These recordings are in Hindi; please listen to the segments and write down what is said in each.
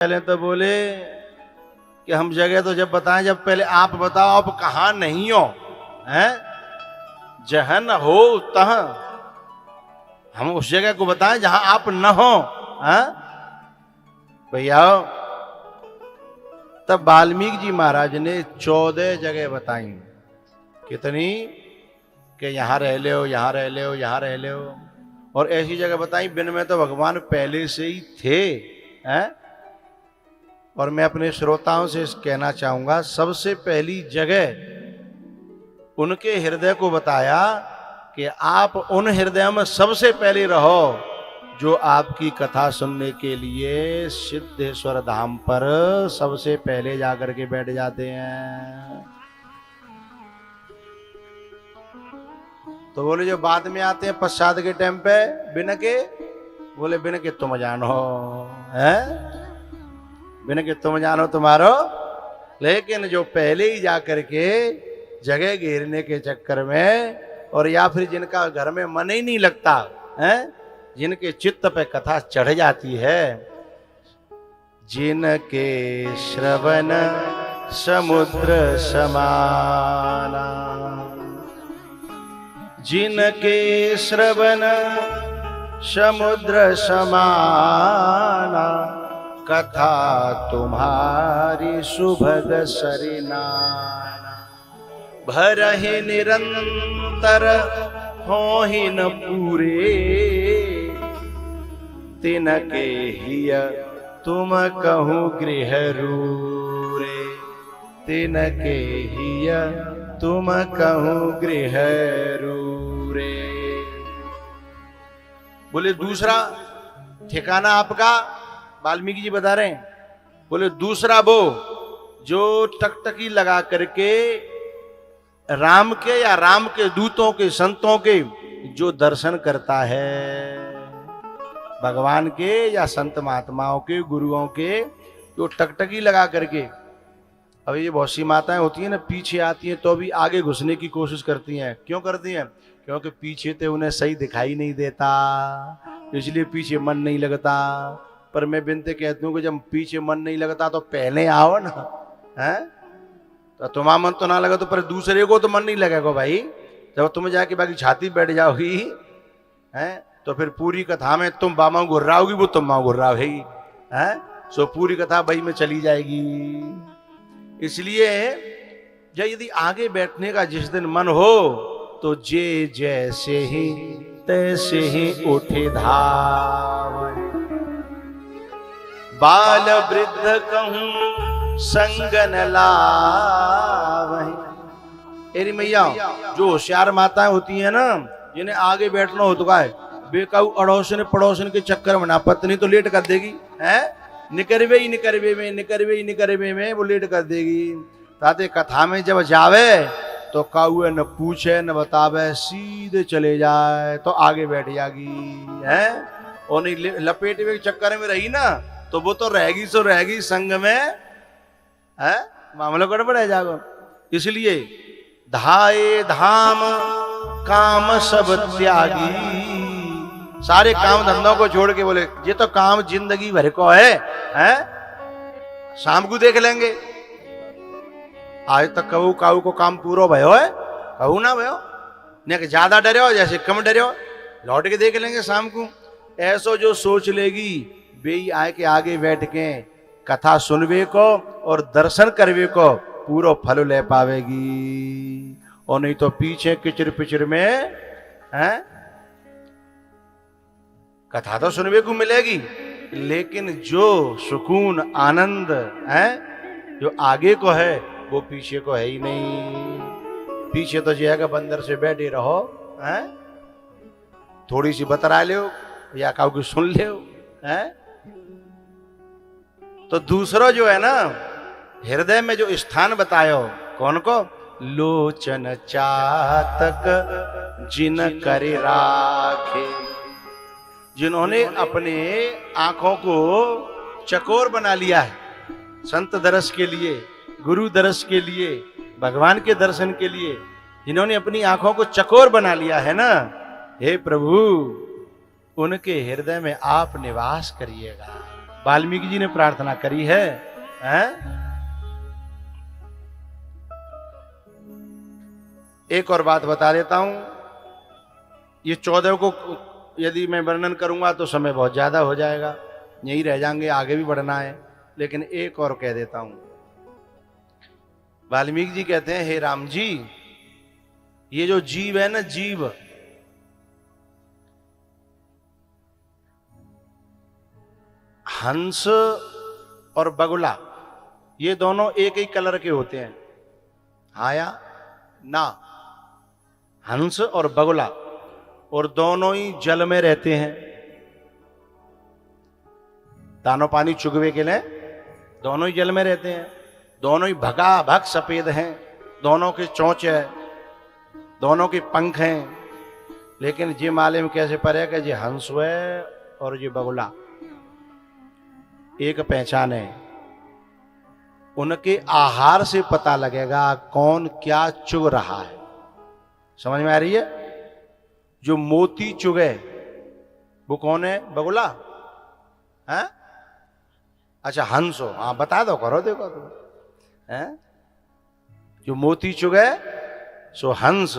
पहले तो बोले कि हम जगह तो जब बताएं, जब पहले आप बताओ आप कहाँ नहीं हो, हैं? जहाँ न हो तहाँ हम उस जगह को बताएं जहां आप न हो। हैं भैया? तब वाल्मीकि जी महाराज ने 14 जगह बताई। कितनी? कि यहां रह ले हो, यहां रह ले हो, यहां रह ले हो। और ऐसी जगह बताई बिन में तो भगवान पहले से ही थे। हैं? और मैं अपने श्रोताओं से कहना चाहूंगा, सबसे पहली जगह उनके हृदय को बताया कि आप उन हृदय में सबसे पहले रहो जो आपकी कथा सुनने के लिए सिद्धेश्वर धाम पर सबसे पहले जाकर के बैठ जाते हैं। तो बोले जो बाद में आते हैं पश्चात के टाइम पे बिन के, बोले बिन के तुम जानो है, बिन के तुम जानो तुम्हारो। लेकिन जो पहले ही जाकर के जगह घेरने के चक्कर में, और या फिर जिनका घर में मन ही नहीं लगता है, जिनके चित्त पे कथा चढ़ जाती है, जिनके श्रवण समुद्र समाना, जिनके श्रवण समुद्र समाना, कथा तुम्हारी सुभग सरिनाना, भरहि निरंतर होहि न पूरे, तिनके हिय तुम कहूँ गृह रूरे, तिनके हिय तुम कहूँ गृह रूरे। बोले दूसरा ठिकाना आपका वाल्मीकि जी बता रहे हैं। बोले दूसरा वो जो टकटकी लगा करके राम के या राम के दूतों के संतों के जो दर्शन करता है, भगवान के या संत महात्माओं के गुरुओं के, जो टकटकी लगा करके, अब ये बहुत सी माताएं होती हैं ना, पीछे आती हैं तो भी आगे घुसने की कोशिश करती हैं। क्यों करती हैं? क्योंकि पीछे तो उन्हें सही दिखाई नहीं देता, इसलिए पीछे मन नहीं लगता। पर मैं बिनते कहती हूँ कि जब पीछे मन नहीं लगता तो पहले आओ ना, है? तो तुम्हारा मन तो ना लगा तो पर दूसरे को तो मन नहीं लगेगा भाई। जब तुम जाके बाकी छाती बैठ जाओगी, हैं, तो फिर पूरी कथा में तुम बामा घुर्राओगी, वो तुम माँ घुर्राओगी, हैं? सो पूरी कथा वही में चली जाएगी। इसलिए जब यदि आगे बैठने का जिस दिन मन हो तो जे जैसे ही तैसे ही उठे धाव, बाल वृद्ध कहूं संग न लावहि। एरी मैया जो होशियार माताएं होती है ना, जिन्हें आगे बैठना हो तो का है, बेकाऊ अड़ोसन पड़ोसन के चक्कर में ना, पत्नी तो लेट कर देगी, है, निकरवे ही निकरवे में, निकरवे ही निकरवे में वो लेट कर देगी। ताते कथा में जब जावे तो काउए न पूछे न बतावे, सीधे चले जाए तो आगे बैठ जाएगी, है। और नहीं लपेटे के चक्कर में रही ना तो वो तो रहेगी सो रहेगी संग में, है, मामला गड़बड़ है जागो। इसलिए धाये धाम काम सब त्यागी, सारे काम धंधों को छोड़ के बोले ये तो काम जिंदगी भर को है, हैं? शाम को देख लेंगे। आज तक कहू काऊ को काम पूरा भयो है, कहू ना भयो, नहीं ज्यादा डरे हो जैसे कम डरे हो, लौट के देख लेंगे शाम को। ऐसो जो सोच लेगी वे ही आए के आगे बैठ के कथा सुनवे को और दर्शन करवे को पूरा फल ले पावेगी। और नहीं तो पीछे किचर पिचर में, हैं, कथा तो सुनने को मिलेगी लेकिन जो सुकून आनंद है जो आगे को है वो पीछे को है ही नहीं। पीछे तो जाएगा बंदर से बैठे रहो, हैं, थोड़ी सी बतरा लो या काऊ की सुन लो, हैं। तो दूसरा जो है ना, हृदय में जो स्थान बतायो, कौन को? लोचन चातक जिन करे राखे, जिन्होंने अपने आंखों को चकोर बना लिया है संत दर्श के लिए, गुरु दर्श के लिए, भगवान के दर्शन के लिए, जिन्होंने अपनी आंखों को चकोर बना लिया है ना, हे प्रभु उनके हृदय में आप निवास करिएगा। वाल्मीकि जी ने प्रार्थना करी है, हैं? एक और बात बता देता हूं, ये 14 को यदि मैं वर्णन करूंगा तो समय बहुत ज्यादा हो जाएगा, यहीं रह जाएंगे, आगे भी बढ़ना है, लेकिन एक और कह देता हूं। वाल्मीकि जी कहते हैं, हे राम जी, ये जो जीव है ना, जीव, हंस और बगुला, ये दोनों एक ही कलर के होते हैं। हाँ या ना? हंस और बगुला, और दोनों ही जल में रहते हैं। दानो पानी चुगवे के लिए दोनों ही जल में रहते हैं, दोनों ही भगा भग सफेद हैं, दोनों के चोंच है, दोनों के पंख हैं, लेकिन ये माले में कैसे पड़े कि ये हंस है और ये बगुला एक पहचान है। उनके आहार से पता लगेगा कौन क्या चुग रहा है। समझ में आ रही है? जो मोती चुगे वो कौन है? बगुला है? अच्छा, हंस हो? हाँ बता दो, करो, देखो तो है। जो मोती चुगे सो हंस,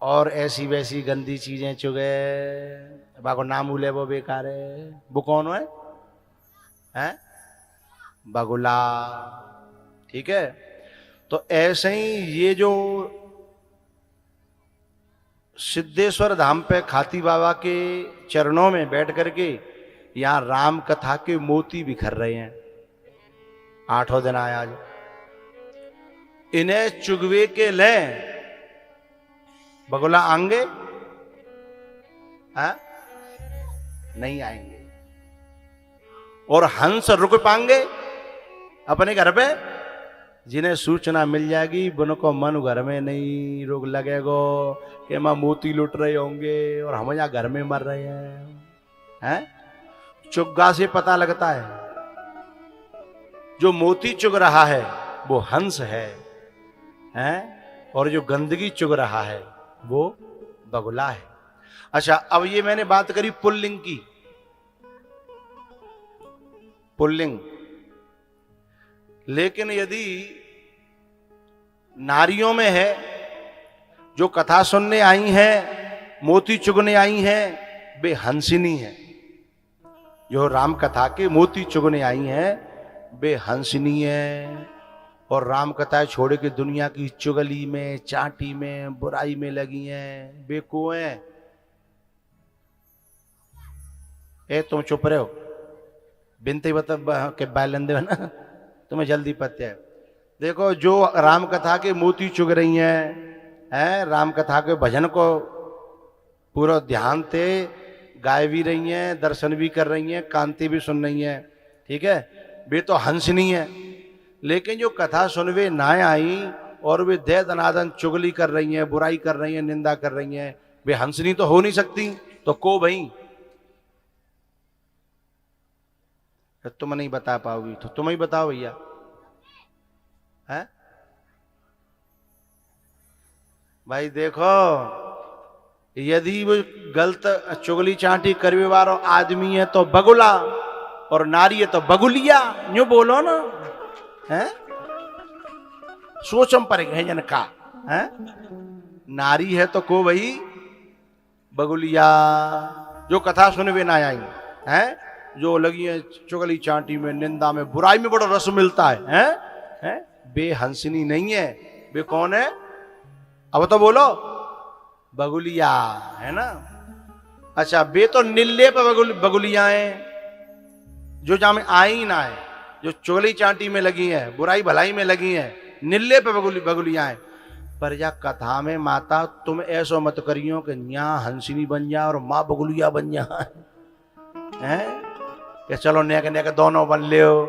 और ऐसी वैसी गंदी चीजें चुगे बाको नाम उले वो बेकार है, वो कौन है? हैं? बगुला। ठीक है? तो ऐसे ही ये जो सिद्धेश्वर धाम पे खाती बाबा के चरणों में बैठ करके यहां राम कथा के मोती बिखर रहे हैं। 8वां दिन आया आज। इन्हें चुगवे के ले बगुला आएंगे? नहीं आएंगे। और हंस रुक पाएंगे अपने घर पे? जिन्हें सूचना मिल जाएगी उनको मन घर में नहीं रोग लगेगो कि मां मोती लुट रहे होंगे और हम यहाँ घर में मर रहे हैं। चुग्गा से पता लगता है। जो मोती चुग रहा है वो हंस है, और जो गंदगी चुग रहा है वो बगुला है। अच्छा, अब ये मैंने बात करी पुल्लिंग की। पुल्लिंग, लेकिन यदि नारियों में है, जो कथा सुनने आई हैं, मोती चुगने आई हैं, वे हंसिनी है। जो राम कथा के मोती चुगने आई हैं वे हंसिनी है, और राम कथा छोड़ के दुनिया की चुगली में, चाटी में, बुराई में लगी हैं, वे को हैं? ए तुम चुप रहे हो, बिनते बता के बैलंदे हो ना, तुम्हें जल्दी पता है। देखो, जो राम कथा के मोती चुग रही हैं, राम कथा के भजन को पूरा ध्यान से गाय भी रही हैं, दर्शन भी कर रही हैं, कांति भी सुन रही हैं, ठीक है, वे तो हंसनी है। लेकिन जो कथा सुनवे ना आई और वे दे दनादन चुगली कर रही हैं, बुराई कर रही हैं, निंदा कर रही हैं, वे हंसनी तो हो नहीं सकती। तो को भाई तुम नहीं बता पाओगी तो तुम ही बताओ भैया। है भाई, देखो, यदि वो गलत चुगली चांटी करवे वालो आदमी है तो बगुला, और नारी है तो बगुलिया। यूं बोलो ना, है सोचम पर है जन का। है नारी है तो को भाई बगुलिया। जो कथा सुनवे ना आई है, जो लगी है चुगली चांटी में, निंदा में, बुराई में बड़ा रस मिलता है, बे हंसनी नहीं है। बे कौन है? अब तो बोलो, बगुलिया है ना। अच्छा, बे तो निल्ले पे बगुलिया हैं, जो जहां में आई ना है, जो चुगली चांटी में लगी है, बुराई भलाई में लगी है, निल्ले पे बगुलिया हैं। पर या कथा में माता तुम ऐसो मत करियो कि यहाँ हंसिनी बन जा और माँ बगुलिया बन जा, कि चलो नेक दोनों बन ले हो।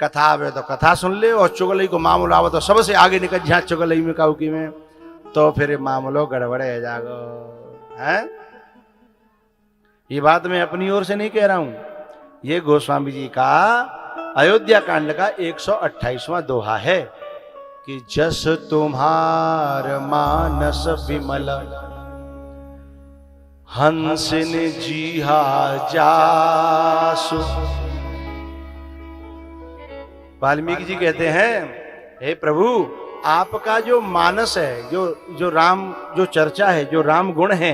कथा आवे तो कथा सुन ले, और चुगली को मामूला आवे तो सबसे आगे निकल जा चुगली में, काउकी में, तो फिर मामलो गड़बड़े जागो। है ये बात मैं अपनी ओर से नहीं कह रहा हूं, ये गोस्वामी जी का अयोध्या कांड का 128वां दोहा है कि जस तुम्हार मानस विमल हंसिन जीहा जासु। वाल्मीकि जी कहते हैं, हे प्रभु, आपका जो मानस है, जो राम जो चर्चा है, जो राम गुण है,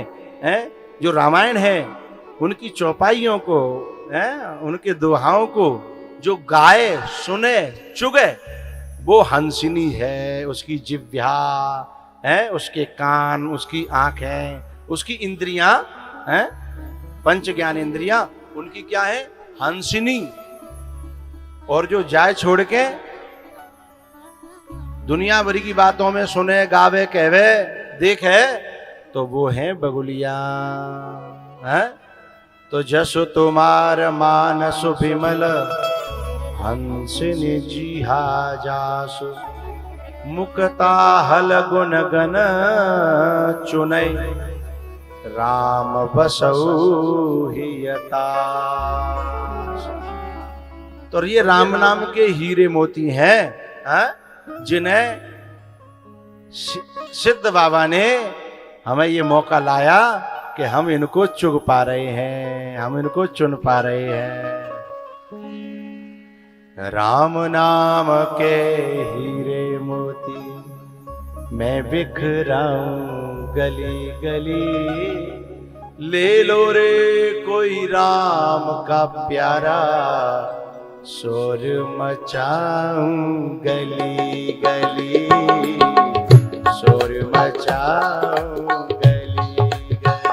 जो रामायण है, उनकी चौपाइयों को, उनके दोहाओं को जो गाए, सुने, चुगे, वो हंसिनी है। उसकी जिह्वा है, उसके कान, उसकी आंखें, उसकी इंद्रियां, पंच ज्ञान इंद्रियां, उनकी क्या है? हंसिनी। और जो जाए छोड़ के दुनिया भरी की बातों में सुने, गावे, कहवे, देखे, तो वो है बगुलिया। तो जसु तुम्हार मानस विमल, हंसिनी जीहा जासु। मुक्ता हल गुण गन चुनई, राम बसऊ हियता। तो ये राम नाम के हीरे मोती हैं, जिन्हें सिद्ध बाबा ने हमें ये मौका लाया कि हम इनको चुग पा रहे हैं, हम इनको चुन पा रहे हैं। राम नाम के हीरे मोती मैं बिखराऊं गली गली, ले लो रे कोई राम का प्यारा, शोर मचाऊं गली गली, शोर मचाऊं गली गली।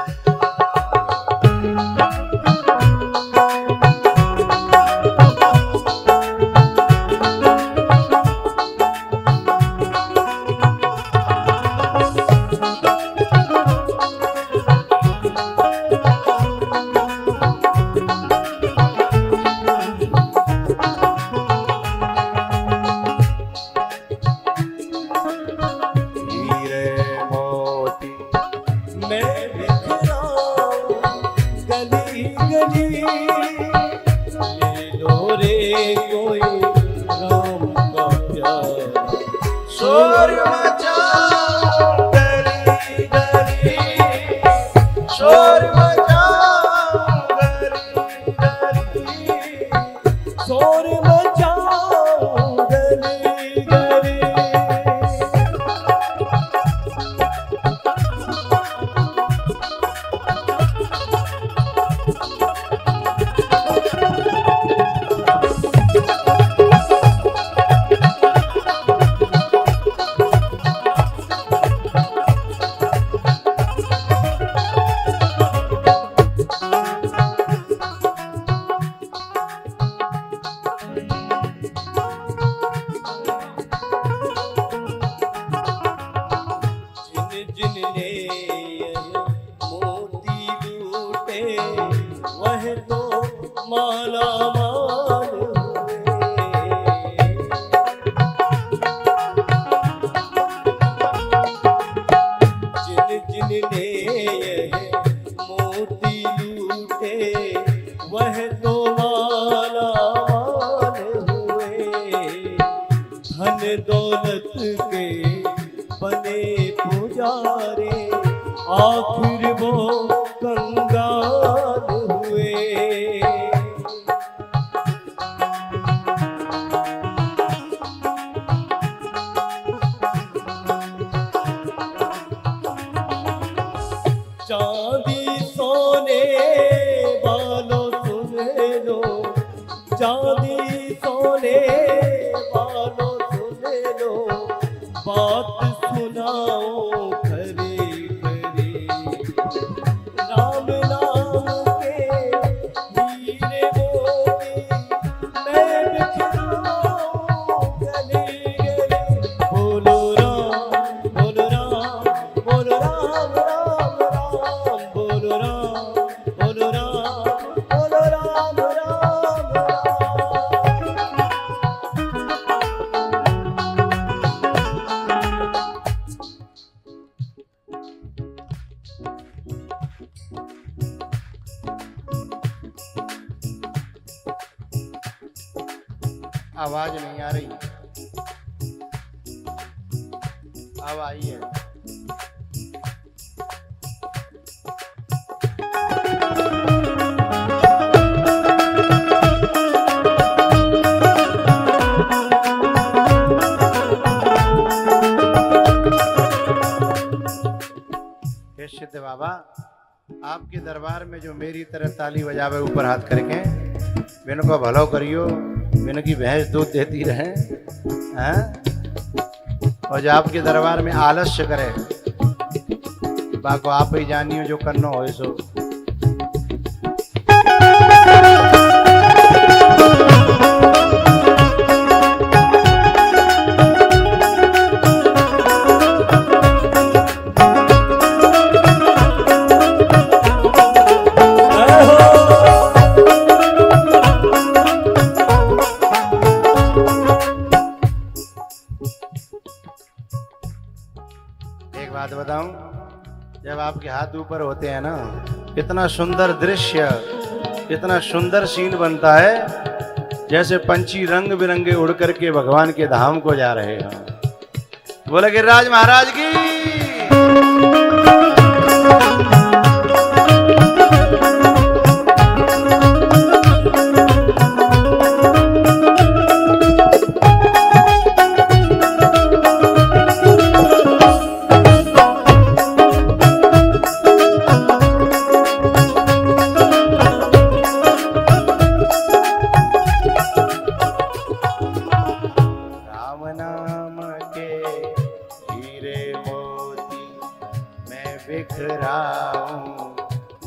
आवाज नहीं आ रही, अब आई है। आपके दरबार में जो मेरी तरह ताली बजावे ऊपर हाथ करके, मैंने को भलो करियो, मैंने की भैंस दूध देती रहे हैं? और जो आपके दरबार में आलस्य करे, बाको आप ही जानियो जो करना हो सो। एक बात बताऊं, जब आपके हाथ ऊपर होते हैं ना, इतना सुंदर दृश्य, इतना सुंदर सीन बनता है जैसे पंछी रंग बिरंगे उड़ करके भगवान के धाम को जा रहे हैं। बोले गिरिराज महाराज की।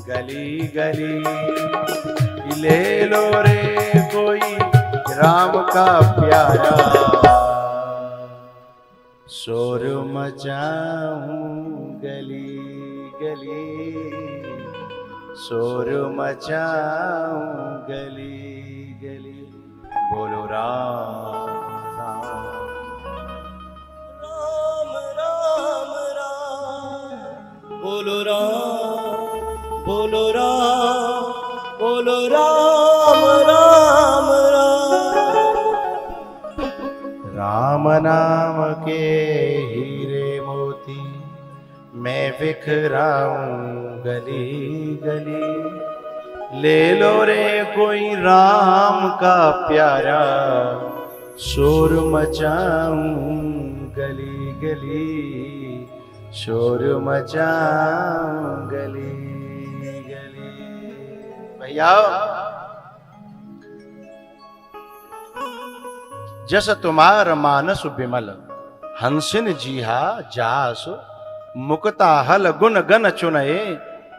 गली गली ले लो रे कोई राम का प्यारा, शोर मचाऊं गली गली, शोर मचाऊं गली गली। बोलो राम राम राम राम राम, बोलो राम, बोलो राम, बोलो राम राम राम। राम नाम के हीरे मोती मैं बिखराऊं गली गली, ले लो रे कोई राम का प्यारा, शोर मचाऊं गली गली, शोर मचाऊं गली गली। भैया जस तुम्हार मानस बिमल, हंसिन जीहा जास, मुक्ता हल गुण गन चुनए,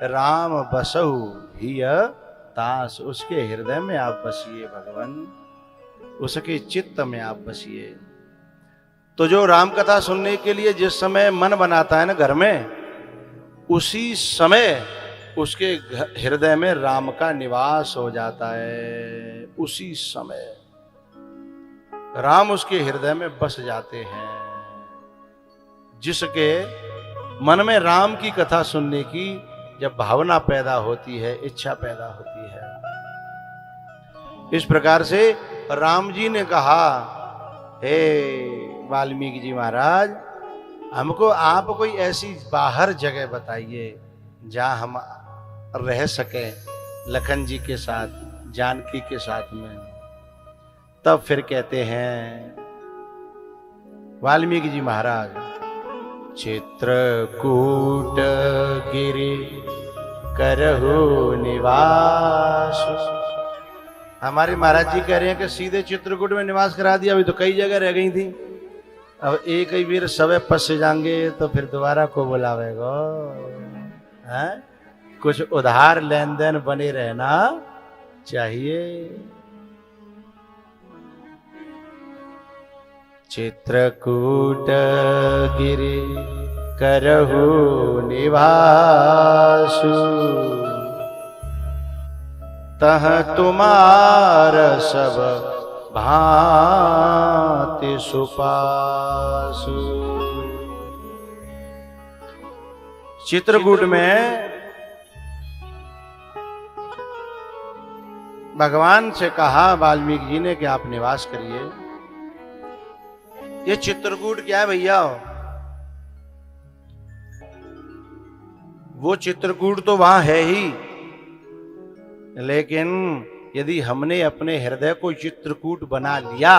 राम बसहु हिय तास। उसके हृदय में आप बसिए भगवान, उसके चित्त में आप बसिए। तो जो राम कथा सुनने के लिए जिस समय मन बनाता है ना घर में, उसी समय उसके हृदय में राम का निवास हो जाता है। उसी समय राम उसके हृदय में बस जाते हैं। जिसके मन में राम की कथा सुनने की जब भावना पैदा होती है, इच्छा पैदा होती है। इस प्रकार से राम जी ने कहा, हे वाल्मीकि जी महाराज, हमको आप कोई ऐसी बाहर जगह बताइए जहां हम रह सके लखन जी के साथ, जानकी के साथ में। तब फिर कहते हैं वाल्मीकि जी महाराज, चित्रकूट गिरि करहु निवास। हमारे महाराज जी कह रहे हैं कि सीधे चित्रकूट में निवास करा दिया, अभी तो कई जगह रह गई थी। अब एक ही वीर सबे पस जाएंगे तो फिर दोबारा को बुलावेगा। कुछ उधार लेन देन बने रहना चाहिए। चित्रकूट गिरि करहु निवासु, तह तुम्हार सब भांति सुपासु। चित्रकूट में भगवान से कहा वाल्मीकि जी ने कि आप निवास करिए। ये चित्रकूट क्या है भैया? वो चित्रकूट तो वहां है ही, लेकिन यदि हमने अपने हृदय को चित्रकूट बना लिया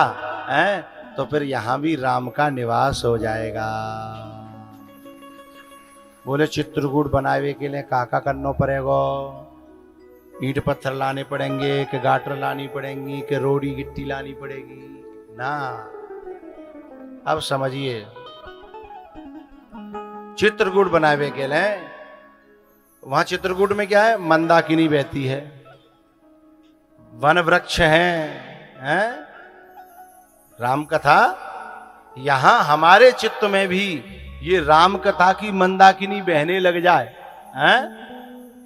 है तो फिर यहां भी राम का निवास हो जाएगा। बोले चित्रकूट बनावे के लिए काका करना पड़ेगा, ईंट पत्थर लाने पड़ेंगे कि गाटर लानी पड़ेंगी कि रोड़ी गिट्टी लानी पड़ेगी ना। अब समझिए, चित्रकूट बनावे के लिए वहां चित्रकूट में क्या है, मंदाकिनी बहती है, वन वृक्ष हैं, राम कथा। यहां हमारे चित्त में भी ये राम कथा की मंदाकिनी बहने लग जाए, हैं?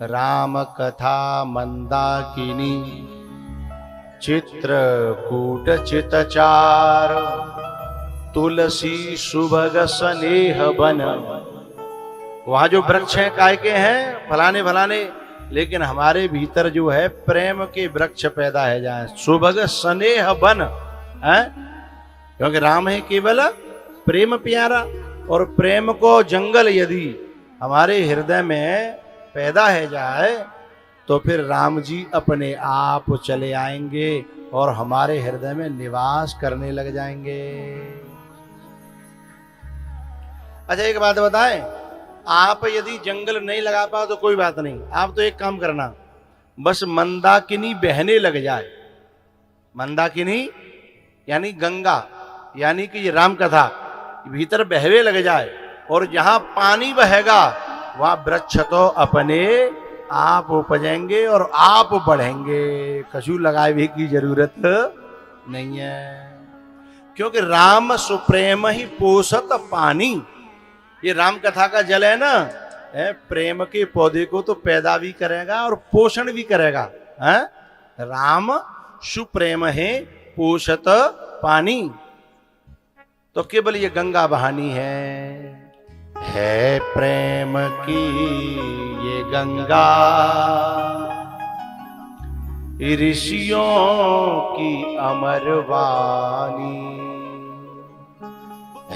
राम कथा मंदाकिनी चित्रकूट चितचार तुलसी सुभग स्नेह बन। वहां जो वृक्ष हैं काय के हैं, फलाने फलाने, लेकिन हमारे भीतर जो है प्रेम के वृक्ष पैदा है जाए, सुभग स्नेह बन है। क्योंकि राम है केवल प्रेम प्यारा, और प्रेम को जंगल यदि हमारे हृदय में पैदा है जाए तो फिर राम जी अपने आप चले आएंगे और हमारे हृदय में निवास करने लग जाएंगे। अच्छा एक बात बताएं, आप यदि जंगल नहीं लगा पाओ तो कोई बात नहीं, आप तो एक काम करना, बस मंदाकिनी बहने लग जाए। मंदाकिनी यानी गंगा, यानी कि ये राम कथा भीतर बहवे लग जाए, और जहां पानी बहेगा वहां वृक्ष तो अपने आप उपजेंगे और आप बढ़ेंगे, कछु लगावे की जरूरत नहीं है। क्योंकि राम सुप्रेम ही पोषत पानी, ये राम कथा का जल है ना, प्रेम के पौधे को तो पैदा भी करेगा और पोषण भी करेगा, है? राम सुप्रेम है पोषत पानी, तो केवल ये गंगा बहानी है प्रेम की ये गंगा, ऋषियों की अमर वाणी,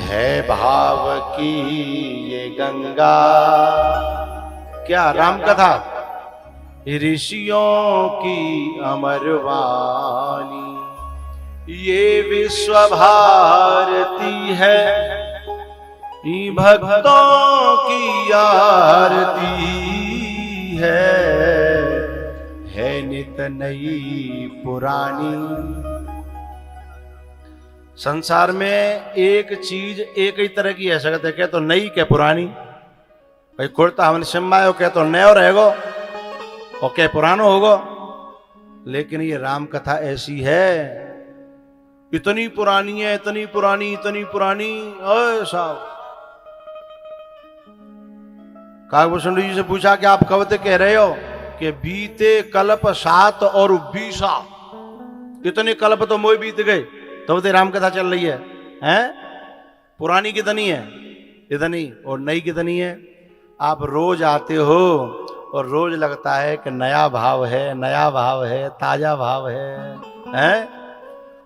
है भाव की ये गंगा। क्या राम कथा, ऋषियों की अमर वाणी, ये विश्व भारती है, भक्तों की आरती है नित नई पुरानी। संसार में एक चीज एक ही तरह की है सकते, क्या तो नई क्या पुरानी। भाई कुर्ता हमने सिम्बायो क्या तो नयो रहेगो और क्या पुरानो होगो, लेकिन ये राम कथा ऐसी है, इतनी पुरानी है, इतनी पुरानी, इतनी पुरानी। ओए साहब, काकभूषण जी से पूछा कि आप कब तक कह रहे हो कि बीते कल्प 7 और 20, कितने कल्प तो मोह बीत गए, तब तो राम कथा चल रही है, हैं? पुरानी कितनी है, इतनी, और नई कितनी है। आप रोज आते हो और रोज लगता है कि नया भाव है, नया भाव है, ताजा भाव है, हैं?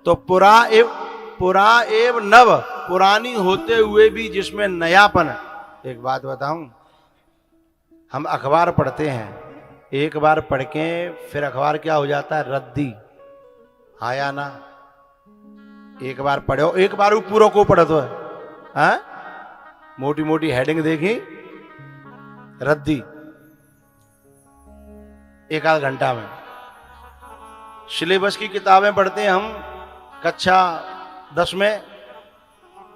तो पुरा एव नव, पुरानी होते हुए भी जिसमें नयापन। एक बात बताऊं, हम अखबार पढ़ते हैं, एक बार पढ़ के फिर अखबार क्या हो जाता है, रद्दी, हाँ या ना। एक बार पढ़ो, एक बार वो पूरा को पढ़ो तो है, मोटी मोटी हेडिंग देखी, रद्दी, एक आध घंटा में। सिलेबस की किताबें पढ़ते हैं हम, कक्षा 10 में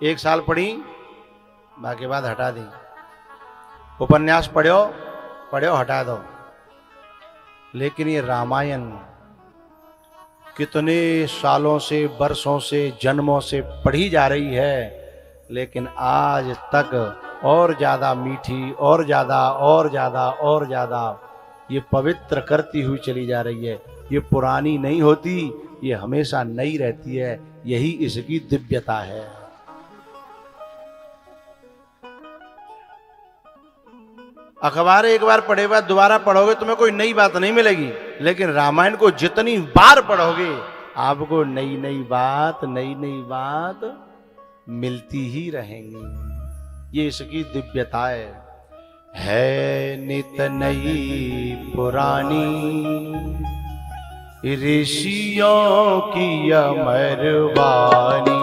1 साल पढ़ी, बाकी बाद हटा दी। उपन्यास पढ़ो हटा दो। लेकिन ये रामायण कितने सालों से, वर्षों से, जन्मों से पढ़ी जा रही है, लेकिन आज तक और ज्यादा मीठी, और ज्यादा, और ज्यादा, और ज्यादा ये पवित्र करती हुई चली जा रही है। ये पुरानी नहीं होती, ये हमेशा नई रहती है, यही इसकी दिव्यता है। अखबार एक बार पढ़े बाद दोबारा पढ़ोगे तुम्हें कोई नई बात नहीं मिलेगी, लेकिन रामायण को जितनी बार पढ़ोगे आपको नई नई बात मिलती ही रहेंगी। ये इसकी दिव्यता है नित नई पुरानी, ऋषियों की अमर वाणी।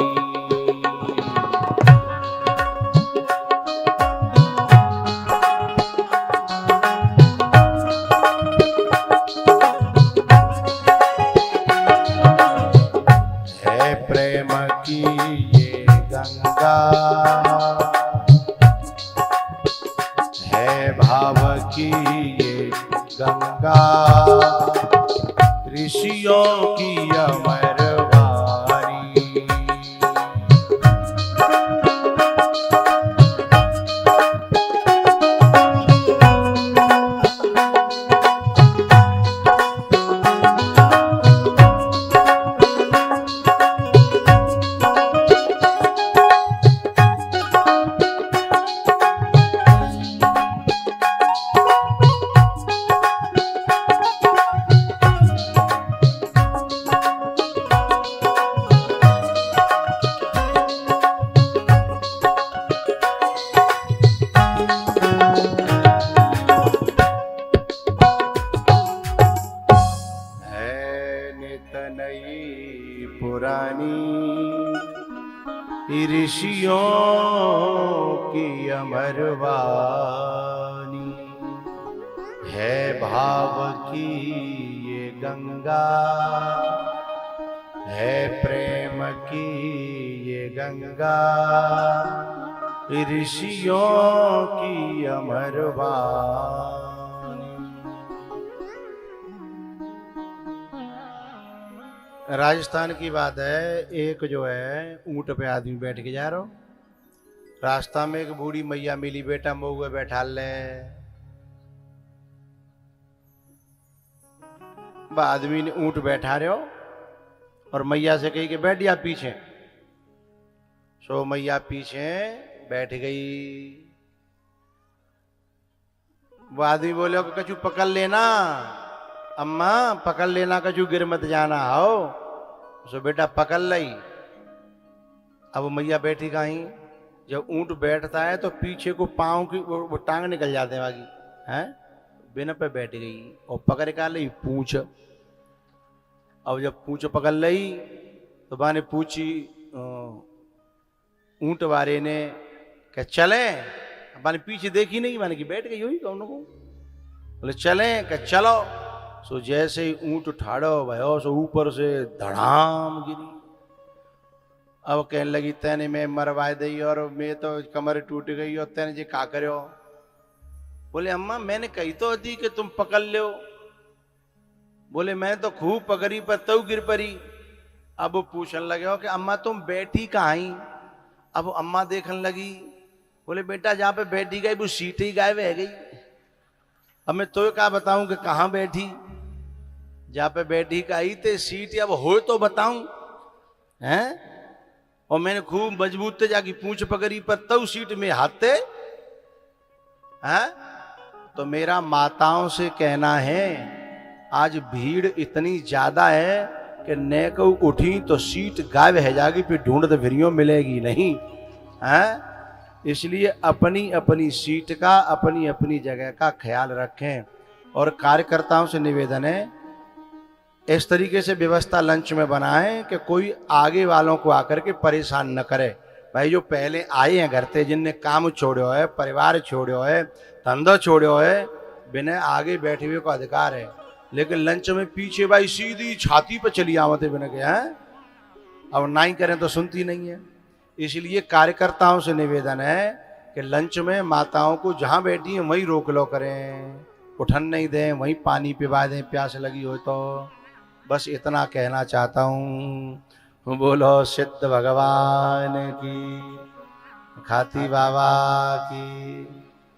की ये गंगा है, भाव की ये गंगा, ऋषियों की अमर वाणी। ऋषियों की अमर वाणी है, भाव की ये गंगा है, प्रेम की ये गंगा, ऋषियों की अमर वाणी। राजस्थान की बात है, एक जो है ऊंट पे आदमी बैठ के जा रहा हो, रास्ता में एक बूढ़ी मैया मिली, बेटा मऊए बैठा ले। आदमी ने ऊंट बैठा रहे हो और मैया से कही कि बैठ जा पीछे। सो मैया पीछे बैठ गई। वो आदमी बोले कि कछु पकड़ लेना अम्मा, पकड़ लेना, कछु गिर मत जाना। हो सो बेटा पकड़ लई। अब मैया बैठी कहीं, जब ऊंट बैठता है तो पीछे को पांव की वो टांग निकल जाते हैं बाकी हैं, बिना पे बैठ गई और पकड़ का ली पूंछ। अब जब पूंछ पकड़ लई तो बाने पूछी ऊंट वाले ने क्या चले, बाने पीछे देखी नहीं, बाने की बैठ गई हुई कौन को, बोले चले क्या चलो। सो जैसे ही ऊंट ठाड़ो भयो सो ऊपर से धड़ाम गिरी। अब कहने लगी तेने मैं मरवा दी और मैं तो कमर टूट गई और तेने जी का करो। बोले अम्मा मैंने कही तो थी कि तुम पकड़ लो। बोले मैं तो खूब पकड़ी पर तो गिर पड़ी। अब वो पूछने लगे हो कि अम्मा तुम बैठी कहाँ? अब अम्मा देखने लगी, बोले बेटा जहाँ पे बैठी गई वो सीट ही गायब है गई। अब मैं तो क्या बताऊं कि कहाँ बैठी, जहाँ पे बैठी कही थे सीट, अब हो तो बताऊं हैं। और मैंने खूब मजबूत से जाके पूंछ पकड़ी पर तब सीट में हाथे हैं। तो मेरा माताओं से कहना है, आज भीड़ इतनी ज्यादा है कि न को उठी तो सीट गायब है जाएगी, फिर ढूंढते फिरियों मिलेगी नहीं हैं। इसलिए अपनी अपनी सीट का, अपनी अपनी जगह का ख्याल रखें। और कार्यकर्ताओं से निवेदन है, इस तरीके से व्यवस्था लंच में बनाएं कि कोई आगे वालों को आकर के परेशान न करे। भाई जो पहले आए हैं घर से, जिनने काम छोड़ो है, परिवार छोड़ो है, धंधा छोड़ो है, बिना आगे बैठे हुए को अधिकार है। लेकिन लंच में पीछे भाई सीधी छाती पर चली आवते बिना के हैं, अब नहीं करें तो सुनती नहीं है। इसलिए कार्यकर्ताओं से निवेदन है कि लंच में माताओं को जहां बैठी हैं वहीं रोक लो करें, उठन नहीं दें, वहीं पानी पिवा दें प्यास लगी हो तो। बस इतना कहना चाहता हूँ। बोलो सिद्ध भगवान की, खाती बाबा की।